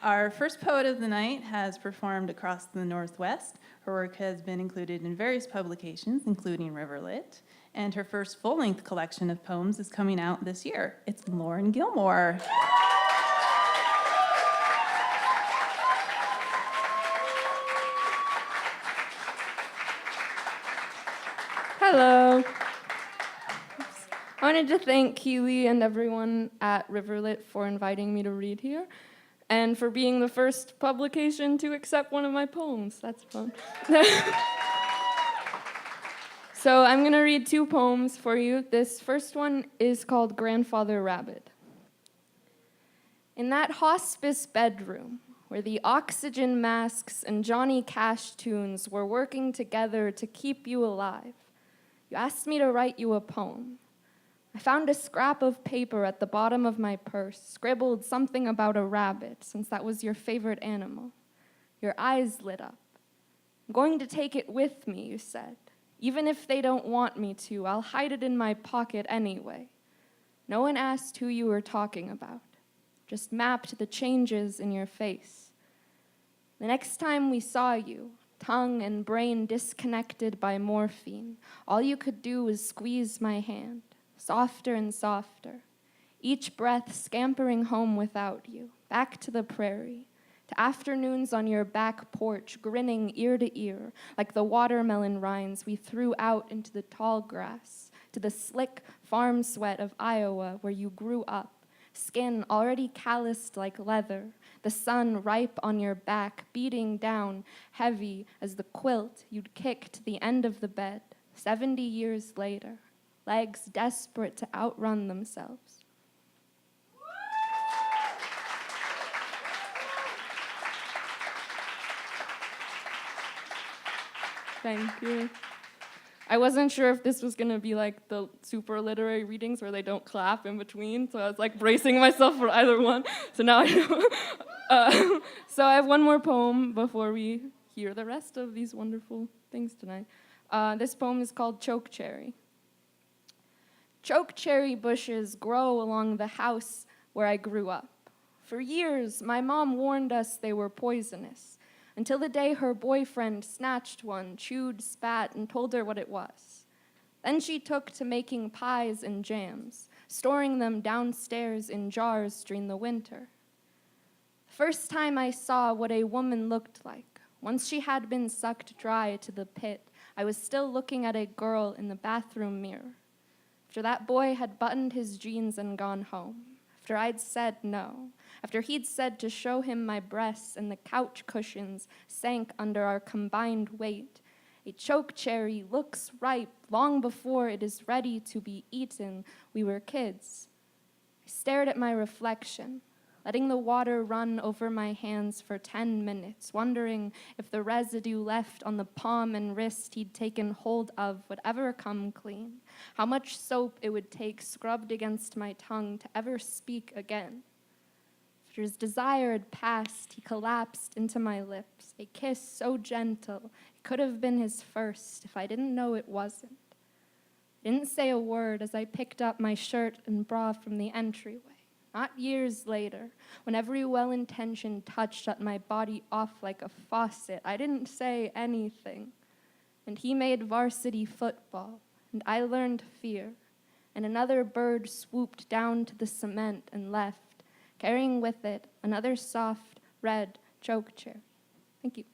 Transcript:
Our first poet of the night has performed across the Northwest. Her work has been included in various publications, including RiverLit, and her first full-length collection of poems is coming out this year. It's Lauren Gilmore. Hello. I wanted to thank Keely and everyone at RiverLit for inviting me to read here and for being the first publication to accept one of my poems. That's fun. So I'm going to read 2 poems for you. This first one is called Grandfather Rabbit. In that hospice bedroom where the oxygen masks and Johnny Cash tunes were working together to keep you alive, you asked me to write you a poem. I found a scrap of paper at the bottom of my purse, scribbled something about a rabbit, since that was your favorite animal. Your eyes lit up. I'm going to take it with me, you said. Even if they don't want me to, I'll hide it in my pocket anyway. No one asked who you were talking about, just mapped the changes in your face. The next time we saw you, tongue and brain disconnected by morphine, all you could do was squeeze my hand. Softer and softer, each breath scampering home without you, back to the prairie, to afternoons on your back porch, grinning ear to ear, like the watermelon rinds we threw out into the tall grass, to the slick farm sweat of Iowa where you grew up, skin already calloused like leather, the sun ripe on your back, beating down, heavy as the quilt you'd kick to the end of the bed, 70 years later. Legs desperate to outrun themselves. Thank you. I wasn't sure if this was going to be like the super literary readings where they don't clap in between, so I was like bracing myself for either one. So now I know. So I have one more poem before we hear the rest of these wonderful things tonight. This poem is called Choke Cherry. Choke cherry bushes grow along the house where I grew up. For years, my mom warned us they were poisonous, until the day her boyfriend snatched one, chewed, spat, and told her what it was. Then she took to making pies and jams, storing them downstairs in jars during the winter. The first time I saw what a woman looked like, once she had been sucked dry to the pit, I was still looking at a girl in the bathroom mirror. After that boy had buttoned his jeans and gone home, after I'd said no, after he'd said to show him my breasts and the couch cushions sank under our combined weight, a choke cherry looks ripe long before it is ready to be eaten. We were kids. I stared at my reflection, letting the water run over my hands for 10 minutes, wondering if the residue left on the palm and wrist he'd taken hold of would ever come clean, how much soap it would take scrubbed against my tongue to ever speak again. After his desire had passed, he collapsed into my lips, a kiss so gentle it could have been his first if I didn't know it wasn't. I didn't say a word as I picked up my shirt and bra from the entryway. Not years later, when every well-intentioned touch shut my body off like a faucet, I didn't say anything. And he made varsity football, and I learned fear. And another bird swooped down to the cement and left, carrying with it another soft, red choke cherry. Thank you.